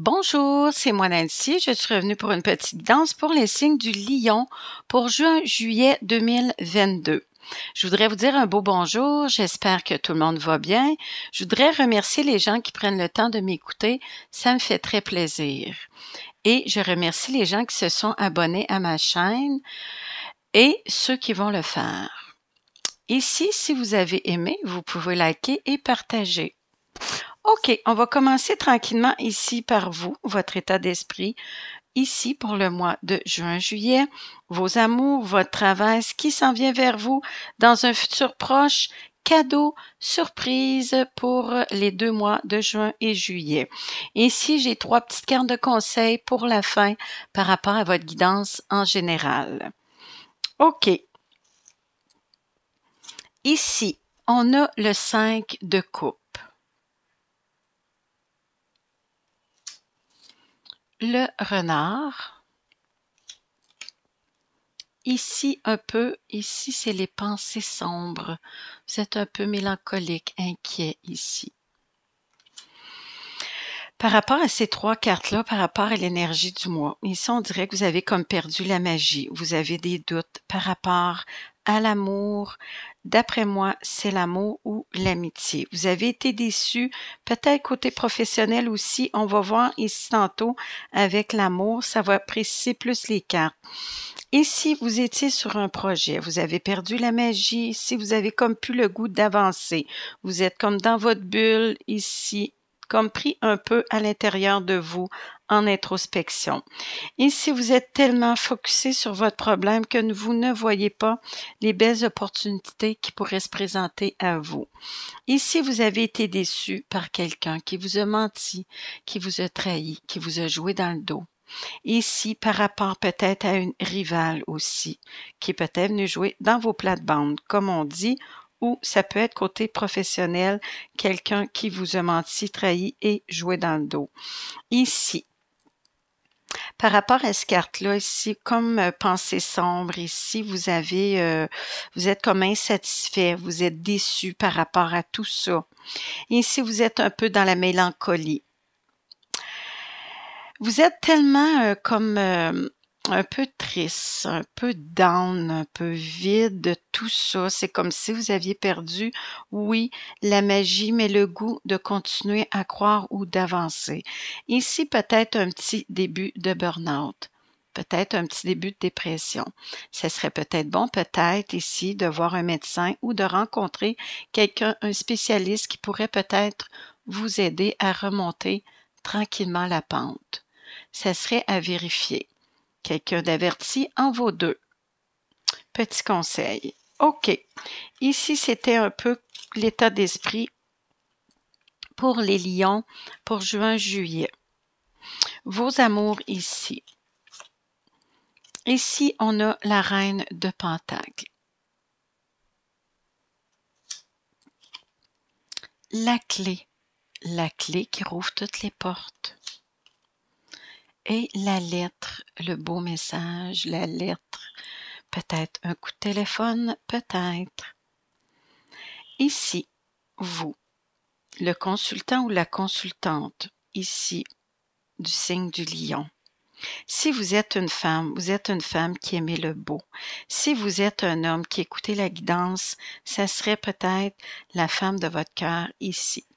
Bonjour, c'est moi Nancy. Je suis revenue pour une petite danse pour les signes du Lion pour juin-juillet 2022. Je voudrais vous dire un beau bonjour. J'espère que tout le monde va bien. Je voudrais remercier les gens qui prennent le temps de m'écouter. Ça me fait très plaisir. Et je remercie les gens qui se sont abonnés à ma chaîne et ceux qui vont le faire. Ici, si vous avez aimé, vous pouvez liker et partager. OK, on va commencer tranquillement ici par vous, votre état d'esprit, ici pour le mois de juin-juillet, vos amours, votre travail, ce qui s'en vient vers vous dans un futur proche, cadeau, surprise pour les 2 mois de juin et juillet. Ici, j'ai 3 petites cartes de conseils pour la fin par rapport à votre guidance en général. OK. Ici, on a le 5 de coupe. Le renard. Ici un peu, ici c'est les pensées sombres. Vous êtes un peu mélancolique, inquiet ici. Par rapport à ces 3 cartes-là, par rapport à l'énergie du mois, ici on dirait que vous avez comme perdu la magie. Vous avez des doutes par rapport à l'amour. D'après moi, c'est l'amour ou l'amitié. Vous avez été déçu, peut-être côté professionnel aussi. On va voir ici tantôt avec l'amour, ça va préciser plus les cartes. Et si vous étiez sur un projet, vous avez perdu la magie, si vous avez comme plus le goût d'avancer, vous êtes comme dans votre bulle ici, comme pris un peu à l'intérieur de vous en introspection. Et si vous êtes tellement focusé sur votre problème que vous ne voyez pas les belles opportunités qui pourraient se présenter à vous. Et si vous avez été déçu par quelqu'un qui vous a menti, qui vous a trahi, qui vous a joué dans le dos. Ici, par rapport peut-être à une rivale aussi, qui est peut-être venue jouer dans vos plates-bandes, comme on dit, ou ça peut être côté professionnel, quelqu'un qui vous a menti, trahi et joué dans le dos. Ici, par rapport à cette carte-là, ici, comme pensée sombre, ici, vous êtes comme insatisfait, vous êtes déçu par rapport à tout ça. Ici, vous êtes un peu dans la mélancolie. Vous êtes tellement comme un peu triste, un peu down, un peu vide de tout ça. C'est comme si vous aviez perdu, oui, la magie, mais le goût de continuer à croire ou d'avancer. Ici, peut-être un petit début de burn-out. Peut-être un petit début de dépression. Ce serait peut-être bon, peut-être ici, de voir un médecin ou de rencontrer quelqu'un, un spécialiste qui pourrait peut-être vous aider à remonter tranquillement la pente. Ça serait à vérifier. Quelqu'un d'averti en vaut 2. Petit conseil. OK. Ici, c'était un peu l'état d'esprit pour les lions pour juin-juillet. Vos amours ici. Ici, on a la reine de Pentacles. La clé qui rouvre toutes les portes. Et la lettre, le beau message, la lettre, peut-être un coup de téléphone, peut-être. Ici, vous, le consultant ou la consultante, ici, du signe du lion. Si vous êtes une femme qui aimait le beau. Si vous êtes un homme qui écoutait la guidance, ça serait peut-être la femme de votre cœur ici.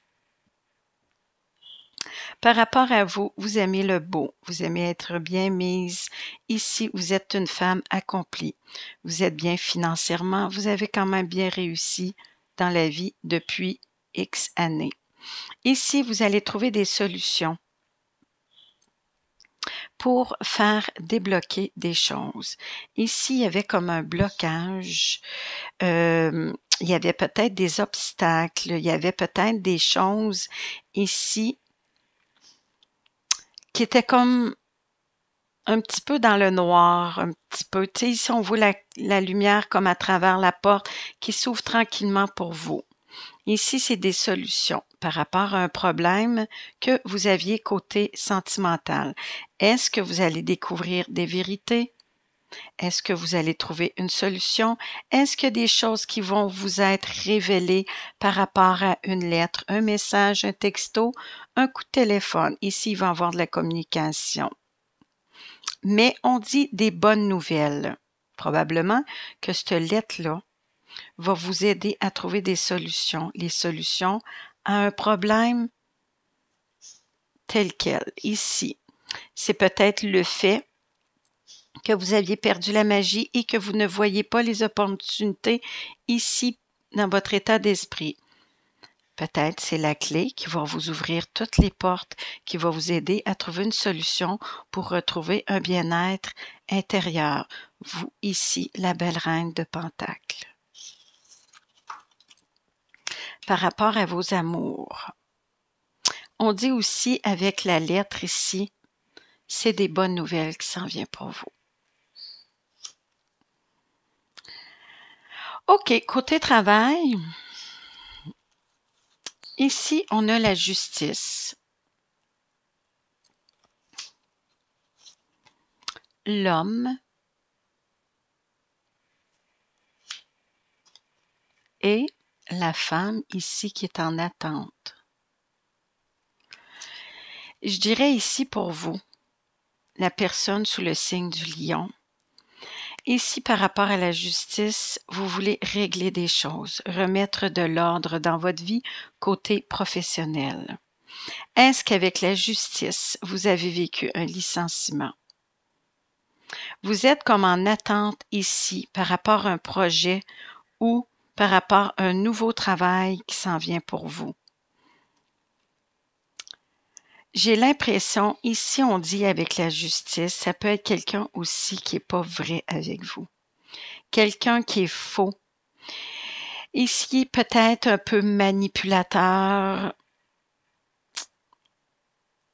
Par rapport à vous, vous aimez le beau, vous aimez être bien mise. Ici, vous êtes une femme accomplie. Vous êtes bien financièrement, vous avez quand même bien réussi dans la vie depuis X années. Ici, vous allez trouver des solutions pour faire débloquer des choses. Ici, il y avait comme un blocage. Il y avait peut-être des obstacles, il y avait peut-être des choses ici qui étaient comme un petit peu dans le noir, un petit peu. Tu sais, ici, on voit la lumière comme à travers la porte qui s'ouvre tranquillement pour vous. Ici, c'est des solutions par rapport à un problème que vous aviez côté sentimental. Est-ce que vous allez découvrir des vérités? Est-ce que vous allez trouver une solution? Est-ce qu'il y a des choses qui vont vous être révélées par rapport à une lettre, un message, un texto, un coup de téléphone? Ici, il va y avoir de la communication. Mais on dit des bonnes nouvelles. Probablement que cette lettre-là va vous aider à trouver des solutions, les solutions à un problème tel quel. Ici, c'est peut-être le fait que vous aviez perdu la magie et que vous ne voyez pas les opportunités ici dans votre état d'esprit. Peut-être c'est la clé qui va vous ouvrir toutes les portes, qui va vous aider à trouver une solution pour retrouver un bien-être intérieur. Vous, ici, la belle reine de Pentacles. Par rapport à vos amours, on dit aussi avec la lettre ici, c'est des bonnes nouvelles qui s'en viennent pour vous. OK, côté travail, ici, on a la justice. L'homme et la femme ici qui est en attente. Je dirais ici pour vous, la personne sous le signe du lion. Ici, par rapport à la justice, vous voulez régler des choses, remettre de l'ordre dans votre vie côté professionnel. Est-ce qu'avec la justice, vous avez vécu un licenciement? Vous êtes comme en attente ici par rapport à un projet ou par rapport à un nouveau travail qui s'en vient pour vous. J'ai l'impression, ici on dit avec la justice, ça peut être quelqu'un aussi qui n'est pas vrai avec vous. Quelqu'un qui est faux. Ici, peut-être un peu manipulateur.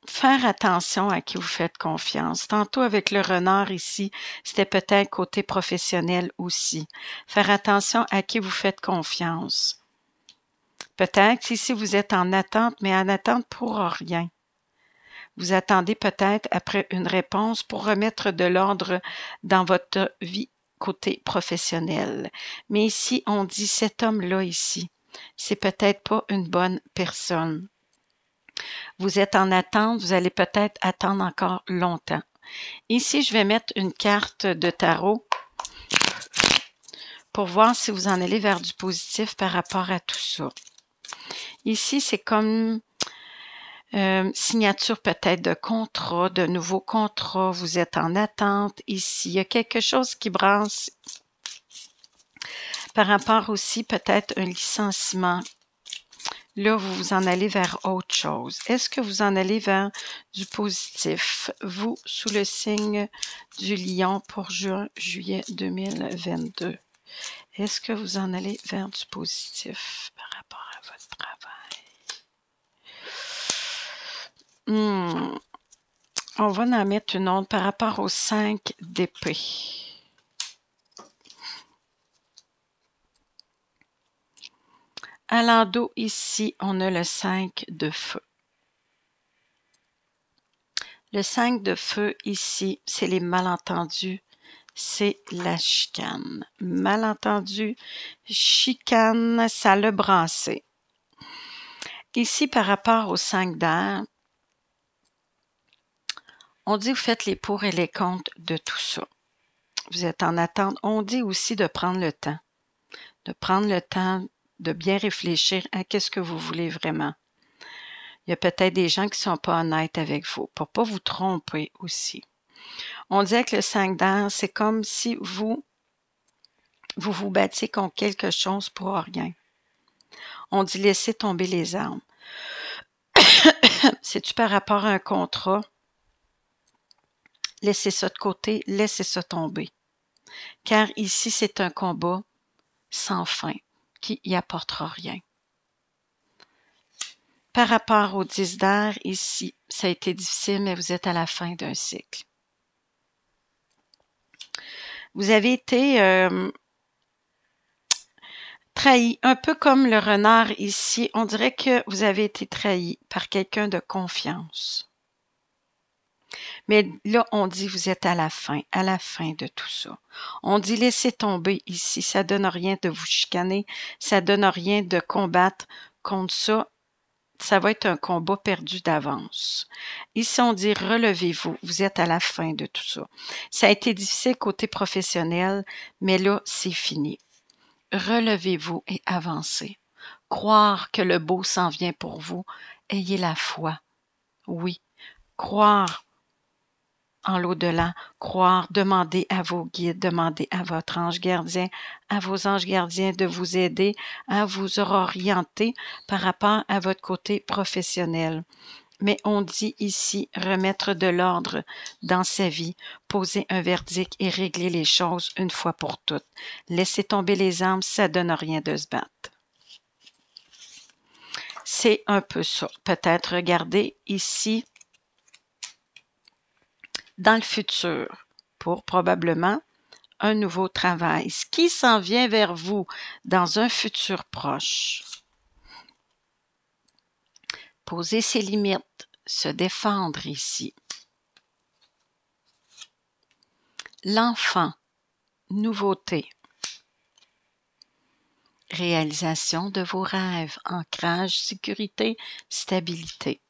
Faire attention à qui vous faites confiance. Tantôt avec le renard ici, c'était peut-être côté professionnel aussi. Faire attention à qui vous faites confiance. Peut-être ici vous êtes en attente, mais en attente pour rien. Vous attendez peut-être après une réponse pour remettre de l'ordre dans votre vie côté professionnel. Mais ici, on dit cet homme-là ici, c'est peut-être pas une bonne personne. Vous êtes en attente, vous allez peut-être attendre encore longtemps. Ici, je vais mettre une carte de tarot pour voir si vous en allez vers du positif par rapport à tout ça. Ici, c'est comme signature peut-être de contrat, de nouveaux contrats, vous êtes en attente ici. Il y a quelque chose qui brasse par rapport aussi peut-être un licenciement. Là, vous vous en allez vers autre chose. Est-ce que vous en allez vers du positif? Vous, sous le signe du lion pour juillet 2022. Est-ce que vous en allez vers du positif par rapport à votre travail? On va en mettre une autre par rapport aux 5 d'épée. À l'endos, ici, on a le 5 de feu. Le 5 de feu, ici, c'est les malentendus. C'est la chicane. Malentendu, chicane, ça l'a brassé. Ici, par rapport au 5 d'air, on dit que vous faites les pour et les contre de tout ça. Vous êtes en attente. On dit aussi de prendre le temps. De prendre le temps de bien réfléchir à qu'est-ce que vous voulez vraiment. Il y a peut-être des gens qui ne sont pas honnêtes avec vous, pour ne pas vous tromper aussi. On dit que le 5 d'air, c'est comme si vous vous battiez contre quelque chose pour rien. On dit laisser tomber les armes. C'est-tu par rapport à un contrat? Laissez ça de côté, laissez ça tomber. Car ici, c'est un combat sans fin qui n'y apportera rien. Par rapport au 10 d'air, ici, ça a été difficile, mais vous êtes à la fin d'un cycle. Vous avez été trahi, un peu comme le renard ici. On dirait que vous avez été trahi par quelqu'un de confiance. Mais là, on dit vous êtes à la fin de tout ça. On dit laissez tomber ici, ça donne rien de vous chicaner, ça donne rien de combattre contre ça. Ça va être un combat perdu d'avance. Ici, on dit relevez-vous, vous êtes à la fin de tout ça. Ça a été difficile côté professionnel, mais là, c'est fini. Relevez-vous et avancez. Croire que le beau s'en vient pour vous. Ayez la foi. Oui, croire en l'au-delà, croire, demandez à vos guides, demandez à votre ange gardien, à vos anges gardiens de vous aider à vous orienter par rapport à votre côté professionnel. Mais on dit ici remettre de l'ordre dans sa vie, poser un verdict et régler les choses une fois pour toutes. Laisser tomber les armes, ça donne rien de se battre. C'est un peu ça. Peut-être regarder ici dans le futur pour probablement un nouveau travail. Ce qui s'en vient vers vous dans un futur proche. Poser ses limites, se défendre ici. L'enfant, nouveauté. Réalisation de vos rêves, ancrage, sécurité, stabilité.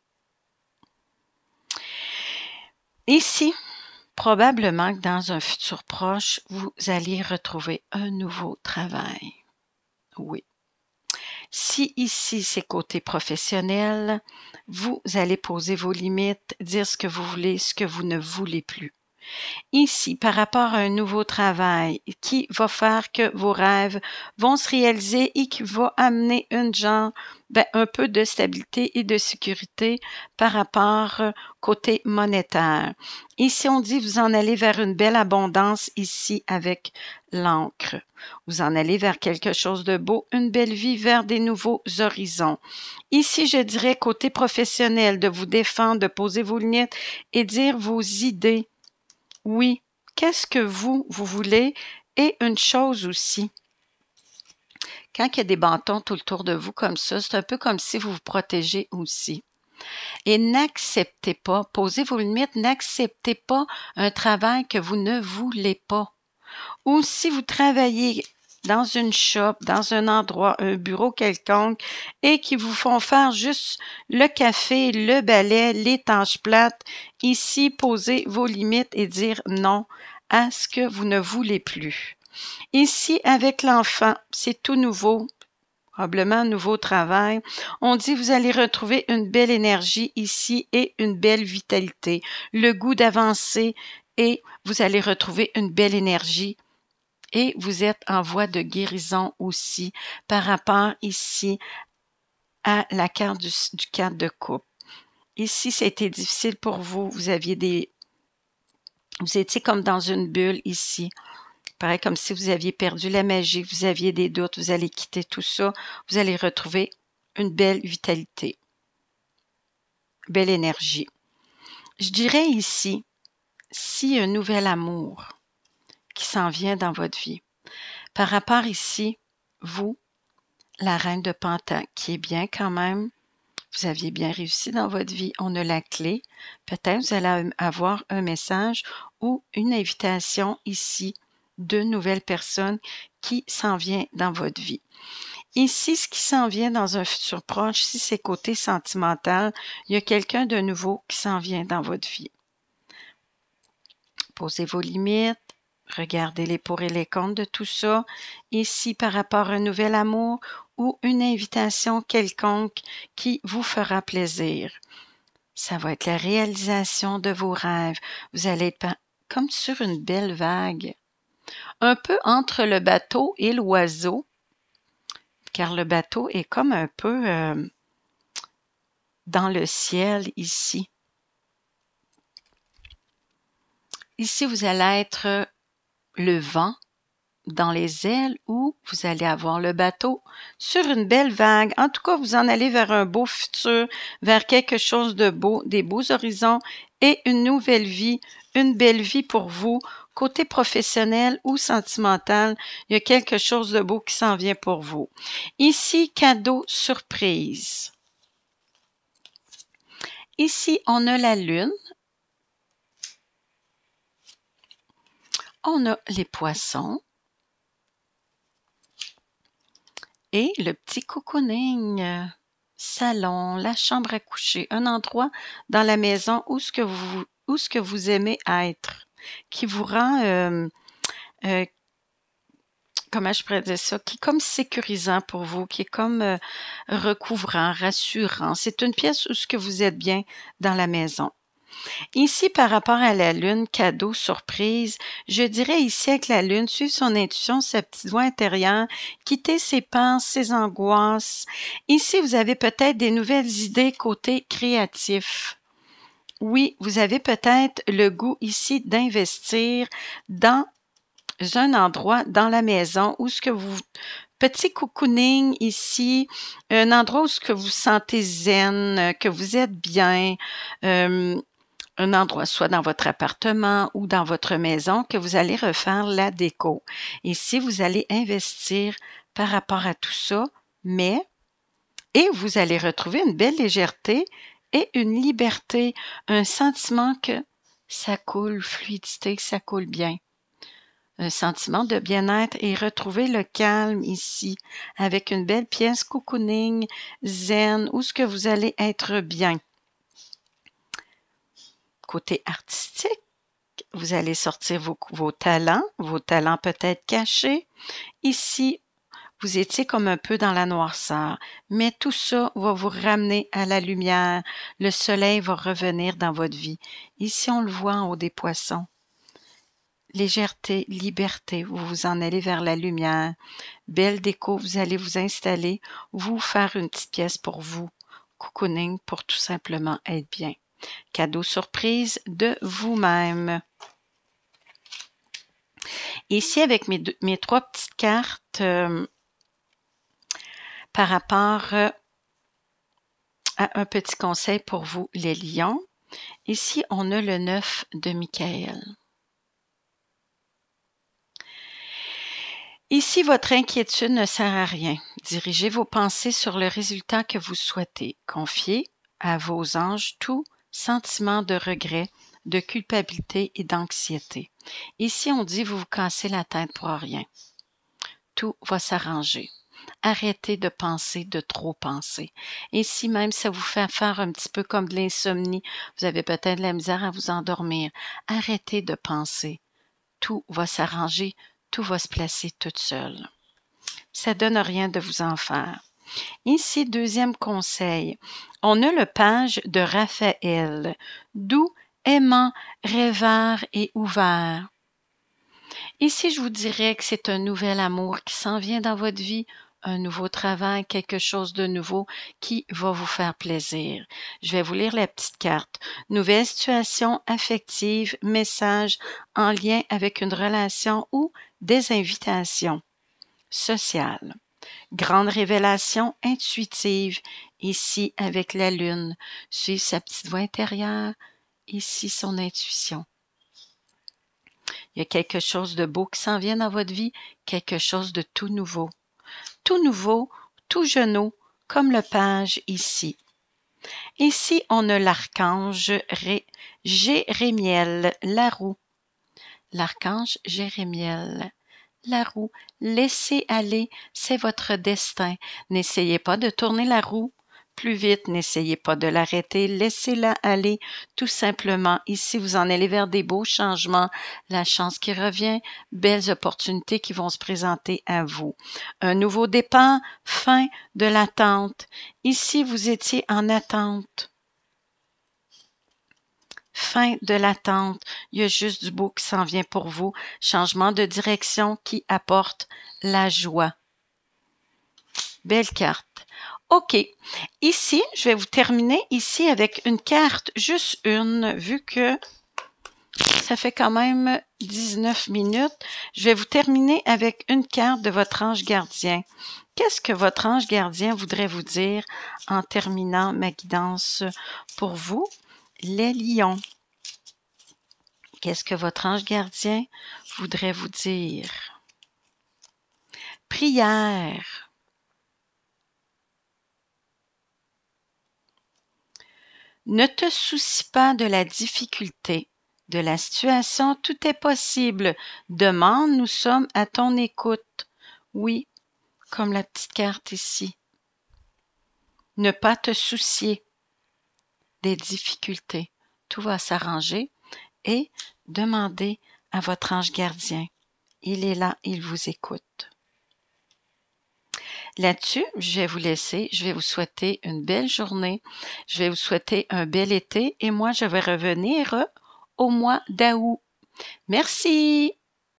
Ici, probablement que dans un futur proche, vous allez retrouver un nouveau travail. Oui. Si ici, c'est côté professionnel, vous allez poser vos limites, dire ce que vous voulez, ce que vous ne voulez plus. Ici, par rapport à un nouveau travail qui va faire que vos rêves vont se réaliser et qui va amener un peu de stabilité et de sécurité par rapport côté monétaire. Ici, on dit vous en allez vers une belle abondance ici avec l'encre. Vous en allez vers quelque chose de beau, une belle vie vers des nouveaux horizons. Ici, je dirais côté professionnel, de vous défendre, de poser vos limites et dire vos idées. Oui, qu'est-ce que vous voulez? Et une chose aussi, quand il y a des bâtons tout autour de vous comme ça, c'est un peu comme si vous vous protégez aussi. Et n'acceptez pas, posez vos limites, n'acceptez pas un travail que vous ne voulez pas. Ou si vous travaillez dans une shop, dans un endroit, un bureau quelconque, et qui vous font faire juste le café, le balai, les tâches plates, ici, posez vos limites et dire non à ce que vous ne voulez plus. Ici, avec l'enfant, c'est tout nouveau, probablement un nouveau travail. On dit vous allez retrouver une belle énergie ici et une belle vitalité, le goût d'avancer et vous allez retrouver une belle énergie. Et vous êtes en voie de guérison aussi par rapport ici à la carte du 4 de coupe. Ici, ça a été difficile pour vous. Vous étiez comme dans une bulle ici. Pareil comme si vous aviez perdu la magie, vous aviez des doutes, vous allez quitter tout ça. Vous allez retrouver une belle vitalité, belle énergie. Je dirais ici, si un nouvel amour qui s'en vient dans votre vie, par rapport ici, vous, la reine de Pentacle, qui est bien quand même, vous aviez bien réussi dans votre vie, on a la clé. Peut-être vous allez avoir un message ou une invitation ici de nouvelles personnes qui s'en vient dans votre vie. Ici, ce qui s'en vient dans un futur proche, si c'est côté sentimental, il y a quelqu'un de nouveau qui s'en vient dans votre vie. Posez vos limites. Regardez les pour et les contre de tout ça. Ici, par rapport à un nouvel amour ou une invitation quelconque qui vous fera plaisir. Ça va être la réalisation de vos rêves. Vous allez être comme sur une belle vague. Un peu entre le bateau et l'oiseau, car le bateau est comme un peu dans le ciel ici. Ici, vous allez être le vent dans les ailes ou vous allez avoir le bateau sur une belle vague. En tout cas, vous en allez vers un beau futur, vers quelque chose de beau, des beaux horizons et une nouvelle vie, une belle vie pour vous. Côté professionnel ou sentimental, il y a quelque chose de beau qui s'en vient pour vous. Ici, cadeau surprise. Ici, on a la lune. On a les poissons et le petit cocooning, salon, la chambre à coucher, un endroit dans la maison où ce que vous aimez être, qui vous rend, comment je pourrais dire ça? Qui est comme sécurisant pour vous, qui est comme recouvrant, rassurant. C'est une pièce où ce que vous êtes bien dans la maison. Ici, par rapport à la lune, cadeau, surprise, je dirais ici avec la lune, suivre son intuition, sa petite voix intérieure, quitter ses peurs, ses angoisses. Ici, vous avez peut-être des nouvelles idées côté créatif. Oui, vous avez peut-être le goût ici d'investir dans un endroit dans la maison où ce que vous petit cocooning ici, un endroit où ce que vous vous sentez zen, que vous êtes bien, un endroit soit dans votre appartement ou dans votre maison que vous allez refaire la déco. Ici, vous allez investir par rapport à tout ça, et vous allez retrouver une belle légèreté et une liberté, un sentiment que ça coule, fluidité, ça coule bien. Un sentiment de bien-être et retrouver le calme ici avec une belle pièce cocooning, zen, où ce que vous allez être bien. Côté artistique, vous allez sortir vos talents peut-être cachés. Ici, vous étiez comme un peu dans la noirceur, mais tout ça va vous ramener à la lumière. Le soleil va revenir dans votre vie. Ici, on le voit en haut des poissons. Légèreté, liberté, vous vous en allez vers la lumière. Belle déco, vous allez vous installer, vous faire une petite pièce pour vous. Cocooning pour tout simplement être bien. Cadeau surprise de vous-même. Ici, avec mes trois petites cartes par rapport à un petit conseil pour vous, les lions. Ici, on a le 9 de Michael. Ici, votre inquiétude ne sert à rien. Dirigez vos pensées sur le résultat que vous souhaitez. Confiez à vos anges tout sentiment de regret, de culpabilité et d'anxiété. Ici, on dit vous vous cassez la tête pour rien. Tout va s'arranger. Arrêtez de penser, de trop penser. Et si même ça vous fait faire un petit peu comme de l'insomnie, vous avez peut-être de la misère à vous endormir, arrêtez de penser. Tout va s'arranger, tout va se placer toute seule. Ça donne rien de vous en faire. Ici, deuxième conseil. On a le page de Raphaël, doux, aimant, rêveur et ouvert. Ici, je vous dirais que c'est un nouvel amour qui s'en vient dans votre vie, un nouveau travail, quelque chose de nouveau qui va vous faire plaisir. Je vais vous lire la petite carte. Nouvelle situation affective, message en lien avec une relation ou des invitations sociales. Grande révélation intuitive, ici avec la lune. Suivre sa petite voix intérieure, ici son intuition. Il y a quelque chose de beau qui s'en vient dans votre vie, quelque chose de tout nouveau. Tout nouveau, tout jeune, comme le page ici. Ici, on a l'archange Jérémiel, la roue. L'archange Jérémiel, la roue. Laissez aller, c'est votre destin. N'essayez pas de tourner la roue plus vite, n'essayez pas de l'arrêter, laissez-la aller tout simplement. Ici, vous en allez vers des beaux changements, la chance qui revient, belles opportunités qui vont se présenter à vous. Un nouveau départ, fin de l'attente. Ici, vous étiez en attente. Fin de l'attente. Il y a juste du beau qui s'en vient pour vous. Changement de direction qui apporte la joie. Belle carte. OK. Ici, je vais vous terminer ici avec une carte, juste une, vu que ça fait quand même 19 minutes. Je vais vous terminer avec une carte de votre ange gardien. Qu'est-ce que votre ange gardien voudrait vous dire en terminant ma guidance pour vous, les lions? Qu'est-ce que votre ange gardien voudrait vous dire? Prière. Ne te soucie pas de la difficulté, de la situation, tout est possible. Demande, nous sommes à ton écoute. Oui, comme la petite carte ici. Ne pas te soucier des difficultés. Tout va s'arranger et demandez à votre ange gardien. Il est là, il vous écoute. Là-dessus, je vais vous laisser. Je vais vous souhaiter une belle journée. Je vais vous souhaiter un bel été et moi, je vais revenir au mois d'août. Merci!